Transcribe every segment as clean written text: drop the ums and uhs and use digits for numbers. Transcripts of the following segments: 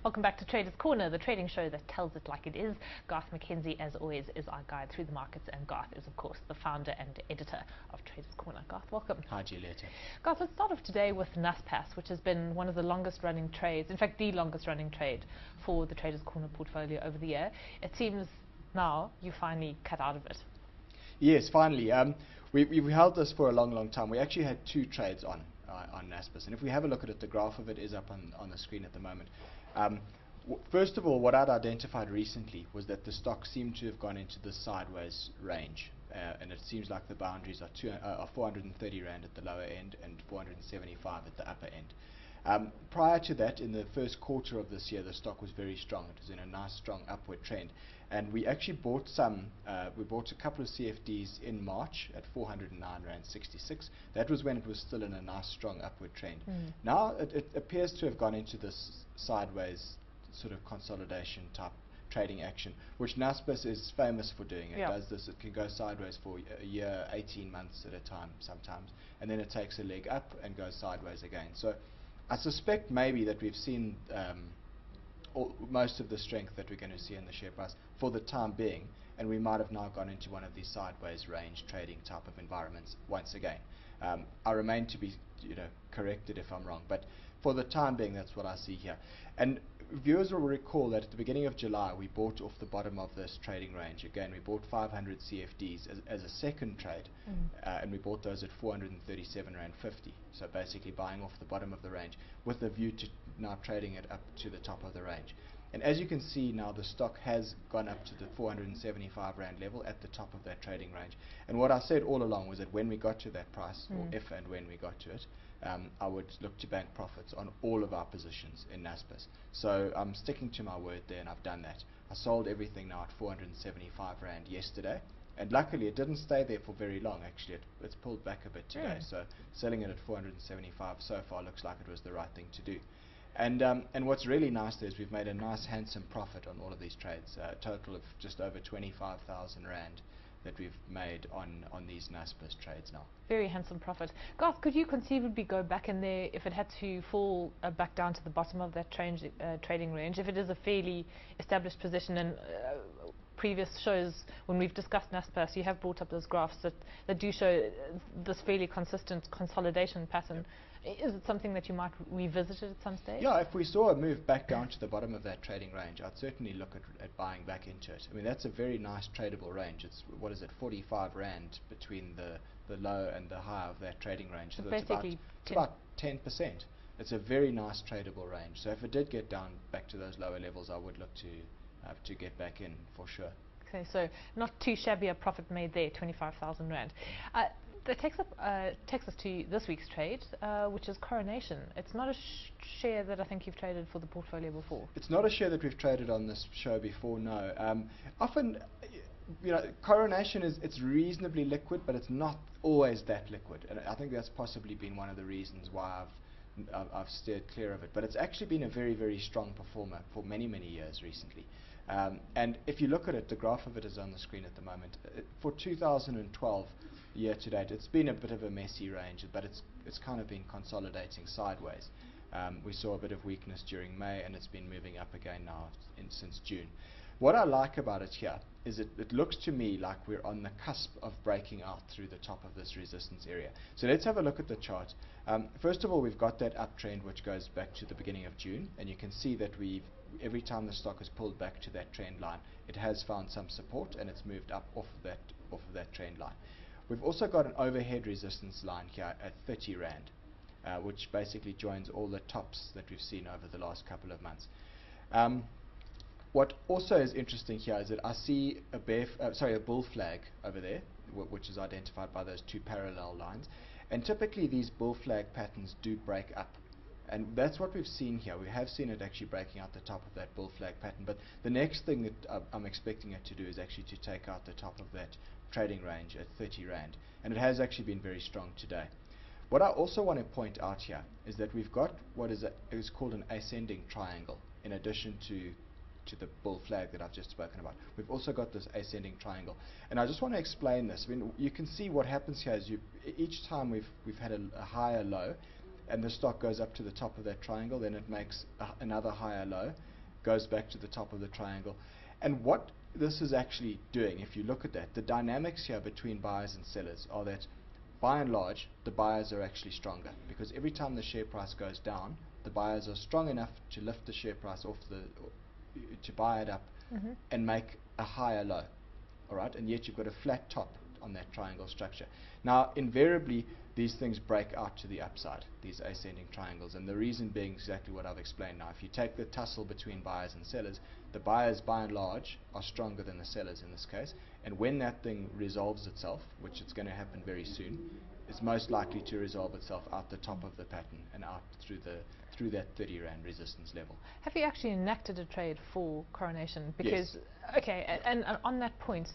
Welcome back to Traders Corner, the trading show that tells it like it is. Garth McKenzie, as always, is our guide through the markets, and Garth is, of course, the founder and editor of Traders Corner. Garth, welcome. Hi, Julieta. Garth, let's start off today with Naspers, which has been one of the longest running trades, in fact, the longest running trade for the Traders Corner portfolio over the year. It seems now you finally cut out of it. Yes, finally. We held this for a long time. We actually had two trades on Naspers, and if we have a look at it, the graph of it is up on the screen at the moment. First of all, what I'd identified recently was that the stock seemed to have gone into the sideways range, and it seems like the boundaries are 430 Rand at the lower end and 475 at the upper end. Prior to that, in the first quarter of this year, the stock was very strong. It was in a nice strong upward trend, and we actually bought we bought a couple of CFDs in March at 409 Rand 66. That was when it was still in a nice strong upward trend. Now it appears to have gone into this sideways sort of consolidation type trading action, which Naspers is famous for doing. It does this. It can go sideways for a year, 18 months at a time sometimes, and then it takes a leg up and goes sideways again. So I suspect maybe that we've seen most of the strength that we're going to see in the share price for the time being, and we might have now gone into one of these sideways range trading type of environments once again. I remain to be corrected if I'm wrong, but for the time being, that's what I see here. And viewers will recall that at the beginning of July, we bought off the bottom of this trading range. Again, we bought 500 CFDs as a second trade, and we bought those at 437 Rand 50. So basically buying off the bottom of the range with a view to now trading it up to the top of the range. And as you can see now, the stock has gone up to the 475 Rand level at the top of that trading range. And what I said all along was that when we got to that price, or if and when we got to it, I would look to bank profits on all of our positions in Naspers. So I'm sticking to my word there, and I've done that. I sold everything now at 475 Rand yesterday, and luckily it didn't stay there for very long. Actually, it's pulled back a bit today, so selling it at 475 so far looks like it was the right thing to do. And what's really nice there is we've made a nice handsome profit on all of these trades, a total of just over 25,000 Rand that we've made on these Naspers trades now. Very handsome profit. Garth, could you conceivably go back in there if it had to fall back down to the bottom of that trading range, if it is a fairly established position? And previous shows, when we've discussed Naspers, you have brought up those graphs that do show this fairly consistent consolidation pattern. Is it something that you might revisit it at some stage? Yeah, if we saw a move back down to the bottom of that trading range, I'd certainly look at buying back into it. I mean, that's a very nice tradable range. It's, 45 Rand between the low and the high of that trading range. So basically it's about 10%. It's a very nice tradable range. So if it did get down back to those lower levels, I would look to get back in for sure. Okay, so not too shabby a profit made there, 25,000 Rand. That takes us to this week's trade, which is Coronation. It's not a share that I think you've traded for the portfolio before. It's not a share that we've traded on this show before, no. Often, Coronation it's reasonably liquid, but it's not always that liquid, and I think that's possibly been one of the reasons why I've steered clear of it. But it's actually been a very strong performer for many years recently. And if you look at it, the graph of it is on the screen at the moment. For 2012 year to date, it's been a bit of a messy range, but it's kind of been consolidating sideways. We saw a bit of weakness during May, and it's been moving up again now since June. What I like about it here is it looks to me like we're on the cusp of breaking out through the top of this resistance area. So let's have a look at the chart. First of all, we've got that uptrend which goes back to the beginning of June, and you can see that every time the stock has pulled back to that trend line, it has found some support, and it's moved up off of that trend line. We've also got an overhead resistance line here at 30 Rand, which basically joins all the tops that we've seen over the last couple of months. What also is interesting here is that I see a bull flag over there, which is identified by those two parallel lines. And typically these bull flag patterns do break up. And that's what we've seen here. We have seen it actually breaking out the top of that bull flag pattern. But the next thing that I'm expecting it to do is actually to take out the top of that trading range at 30 Rand. And it has actually been very strong today. What I also want to point out here is that we've got what is called an ascending triangle in addition to the bull flag that I've just spoken about. We've also got this ascending triangle, and I just want to explain this. I mean, you can see what happens here is each time we've had a higher low, and the stock goes up to the top of that triangle, then it makes another higher low, goes back to the top of the triangle. And what this is actually doing, if you look at that, the dynamics here between buyers and sellers are that by and large the buyers are actually stronger, because every time the share price goes down, the buyers are strong enough to lift the share price off to buy it up and make a higher low. Alright, and yet you've got a flat top on that triangle structure. Now invariably these things break out to the upside, these ascending triangles, and the reason being exactly what I've explained now. If you take the tussle between buyers and sellers, the buyers by and large are stronger than the sellers in this case, and when that thing resolves itself, which it's going to happen very soon, it's most likely to resolve itself out the top of the pattern and out through that 30 Rand resistance level. Have you actually enacted a trade for Coronation? Because, yes. Okay, and on that point,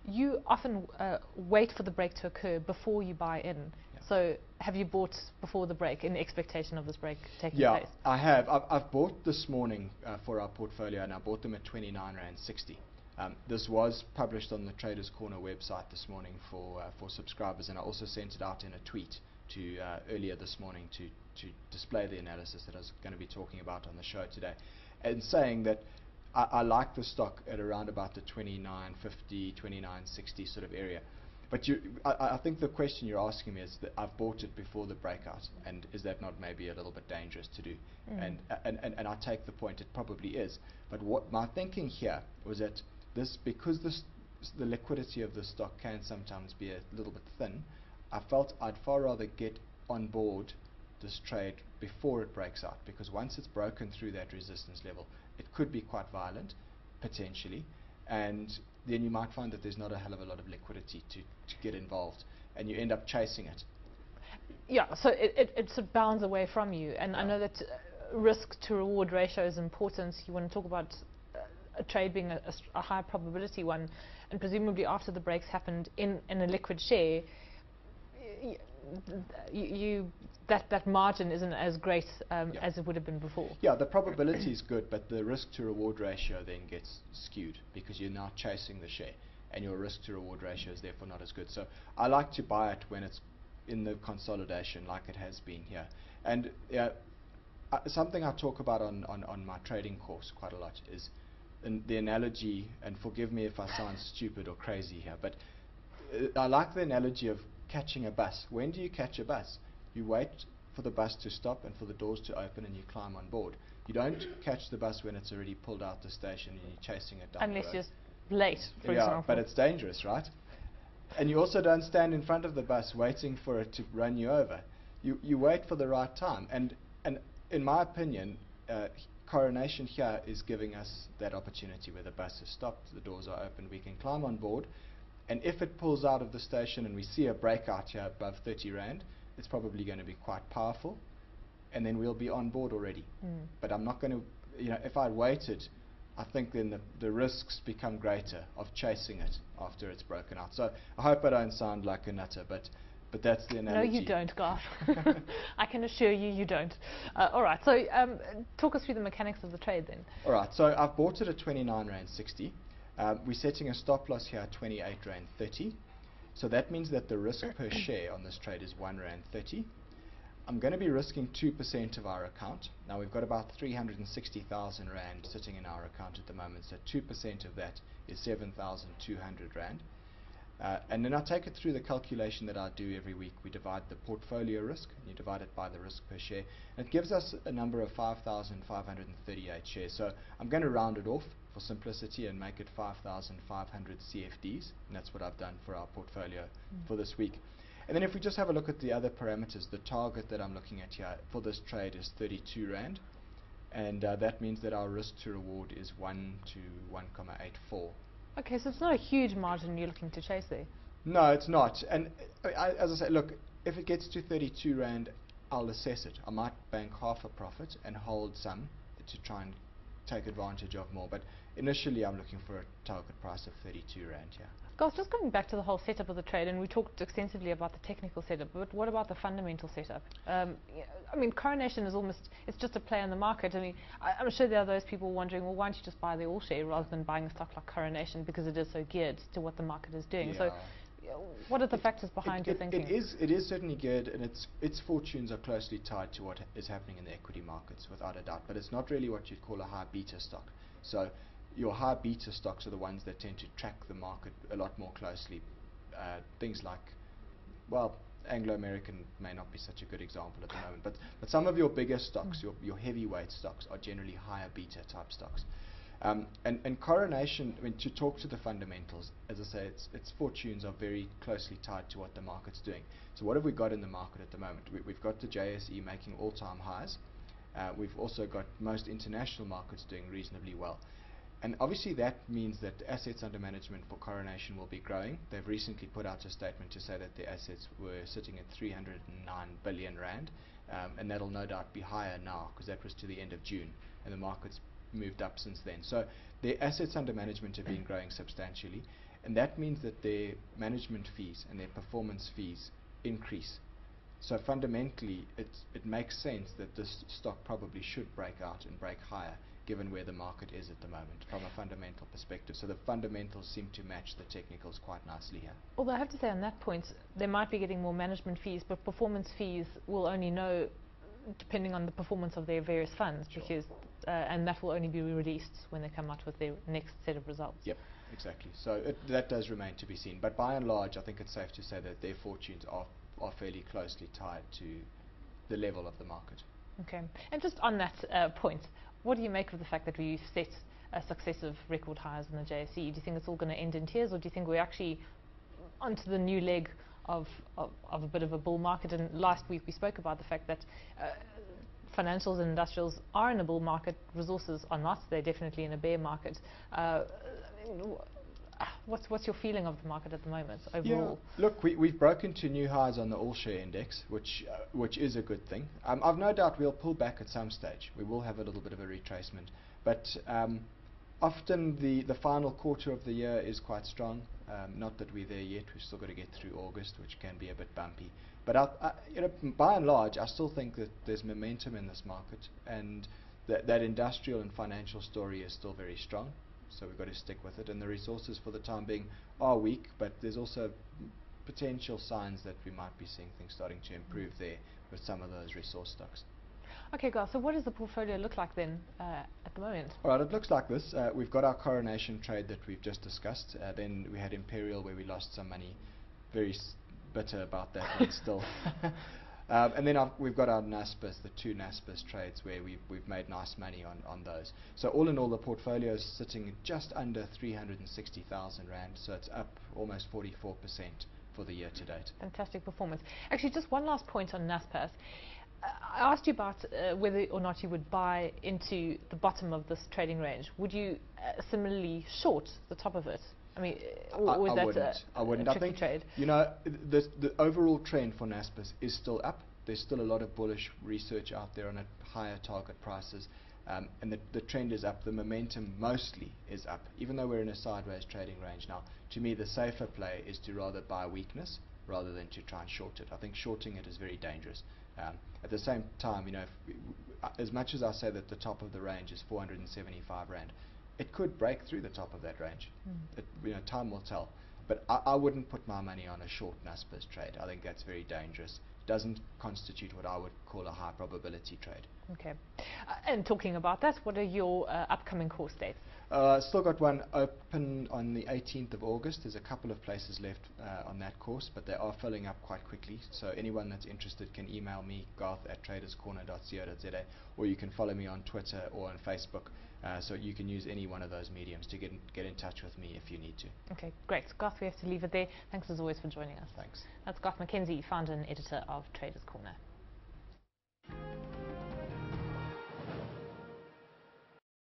you often wait for the break to occur before you buy in. Yeah. So have you bought before the break in the expectation of this break taking place? Yeah, I have. I've bought this morning for our portfolio, and I bought them at 29.60 Rand. This was published on the Traders Corner website this morning for subscribers, and I also sent it out in a tweet to earlier this morning to display the analysis that I was going to be talking about on the show today, and saying that I like the stock at around about the 29.50, 29.60 sort of area. But I think the question you're asking me is that I've bought it before the breakout, and is that not maybe a little bit dangerous to do? And I take the point, it probably is. But what my thinking here was that because the liquidity of the stock can sometimes be a little bit thin, I felt I'd far rather get on board this trade before it breaks out, because once it's broken through that resistance level, it could be quite violent, potentially, and then you might find that there's not a hell of a lot of liquidity to get involved, and you end up chasing it. Yeah, so it sort of bounds away from you, and I know that risk to reward ratio is important. You want to talk about a trade being a high probability one, and presumably after the breaks happened in a liquid share, that margin isn't as great as it would have been before. Yeah, the probability is good, but the risk to reward ratio then gets skewed because you're now chasing the share, and your risk to reward ratio is therefore not as good. So I like to buy it when it's in the consolidation like it has been here. And something I talk about on my trading course quite a lot is the analogy, and forgive me if I sound stupid or crazy here, but I like the analogy of catching a bus. When do you catch a bus? You wait for the bus to stop and for the doors to open, and you climb on board. You don't catch the bus when it's already pulled out the station and you're chasing it down the road. Unless you're late, for example. Yeah, but it's dangerous, right? And you also don't stand in front of the bus waiting for it to run you over. You wait for the right time. And in my opinion, Coronation here is giving us that opportunity where the bus has stopped, the doors are open, we can climb on board, and if it pulls out of the station and we see a breakout here above 30 Rand, it's probably going to be quite powerful, and then we'll be on board already. But I'm not going to, if I waited, I think then the risks become greater of chasing it after it's broken out. So I hope I don't sound like a nutter, but that's the analogy. No, you don't, Garth. I can assure you, you don't. All right, so talk us through the mechanics of the trade then. All right, so I've bought it at 29.60 Rand. We're setting a stop loss here at 28.30 Rand. So that means that the risk per share on this trade is 1.30 Rand. I'm going to be risking 2% of our account. Now we've got about 360,000 Rand sitting in our account at the moment, so 2% of that is 7,200 Rand. And then I take it through the calculation that I do every week. We divide the portfolio risk, and you divide it by the risk per share, and it gives us a number of 5,538 shares. So I'm going to round it off for simplicity and make it 5,500 CFDs, and that's what I've done for our portfolio for this week. And then if we just have a look at the other parameters, the target that I'm looking at here for this trade is 32 Rand, and that means that our risk to reward is 1 to 1.84. Okay, so it's not a huge margin you're looking to chase there. No, it's not. And as I say, look, if it gets to 32 Rand, I'll assess it. I might bank half a profit and hold some to try and take advantage of more. But initially, I'm looking for a target price of 32 Rand, yeah. Guys, just going back to the whole setup of the trade, and we talked extensively about the technical setup, but what about the fundamental setup? I mean, Coronation is it's just a play in the market. I mean, I'm sure there are those people wondering, well, why don't you just buy the all share rather than buying a stock like Coronation, because it is so geared to what the market is doing. Yeah. So what are the factors behind your thinking? It is certainly geared, and its fortunes are closely tied to what is happening in the equity markets, without a doubt. But it's not really what you'd call a high beta stock. So your high beta stocks are the ones that tend to track the market a lot more closely. Things like, well, Anglo-American may not be such a good example at the moment, but some of your bigger stocks, your heavyweight stocks, are generally higher beta type stocks. And Coronation, I mean, to talk to the fundamentals, as I say, its fortunes are very closely tied to what the market's doing. So what have we got in the market at the moment? We've got the JSE making all-time highs. We've also got most international markets doing reasonably well. And obviously that means that assets under management for Coronation will be growing. They've recently put out a statement to say that their assets were sitting at 309 billion rand, and that'll no doubt be higher now, because that was to the end of June, and the market's moved up since then. So their assets under management have been growing substantially, and that means that their management fees and their performance fees increase. So fundamentally it makes sense that this stock probably should break out and break higher, given where the market is at the moment from a fundamental perspective. So the fundamentals seem to match the technicals quite nicely here. Although I have to say on that point, they might be getting more management fees, but performance fees will only know depending on the performance of their various funds, Sure. because and that will only be released when they come out with their next set of results. Yep, exactly. So that does remain to be seen. But by and large, I think it's safe to say that their fortunes are fairly closely tied to the level of the market. Okay. And just on that point, what do you make of the fact that we've set successive record highs in the JSE? Do you think it's all going to end in tears, or do you think we're actually onto the new leg of a bit of a bull market? And last week we spoke about the fact that financials and industrials are in a bull market, resources are not. They're definitely in a bear market. What's your feeling of the market at the moment overall? Yeah, look, we've broken to new highs on the all-share index, which is a good thing. I've no doubt we'll pull back at some stage. We will have a little bit of a retracement, but often the final quarter of the year is quite strong. Not that we're there yet. We've still got to get through August, which can be a bit bumpy. But by and large, I still think that there's momentum in this market, and that industrial and financial story is still very strong. So we've got to stick with it. And the resources for the time being are weak, but there's also potential signs that we might be seeing things starting to improve there with some of those resource stocks. Okay, guys, so what does the portfolio look like then at the moment? All right, it looks like this. We've got our Coronation trade that we've just discussed. Then we had Imperial, where we lost some money. Very bitter about that one still. And then we've got our Naspers, the two Naspers trades, where we've made nice money on those. So all in all, the portfolio is sitting just under 360,000 Rand, so it's up almost 44% for the year to date. Fantastic performance. Actually, just one last point on Naspers. I asked you about whether or not you would buy into the bottom of this trading range. Would you similarly short the top of it? I mean, or was that I wouldn't. a I tricky think, trade? you know, the overall trend for Naspers is still up. There's still a lot of bullish research out there on higher target prices, and the trend is up. The momentum mostly is up, even though we're in a sideways trading range now. To me, the safer play is to rather buy weakness rather than to try and short it. I think shorting it is very dangerous. At the same time, you know, as much as I say that the top of the range is 475 Rand, it could break through the top of that range. Time will tell. But I wouldn't put my money on a short Naspers trade. I think that's very dangerous. It doesn't constitute what I would call a high probability trade. Okay. And talking about that, what are your upcoming course dates? Still got one open on the 18th of August. There's a couple of places left on that course, but they are filling up quite quickly. So anyone that's interested can email me, garth@traderscorner.co.za, or you can follow me on Twitter or on Facebook. So you can use any one of those mediums to get in touch with me if you need to. Okay, great. Garth, we have to leave it there. Thanks as always for joining us. Thanks. That's Garth McKenzie, founder and editor of Traders Corner.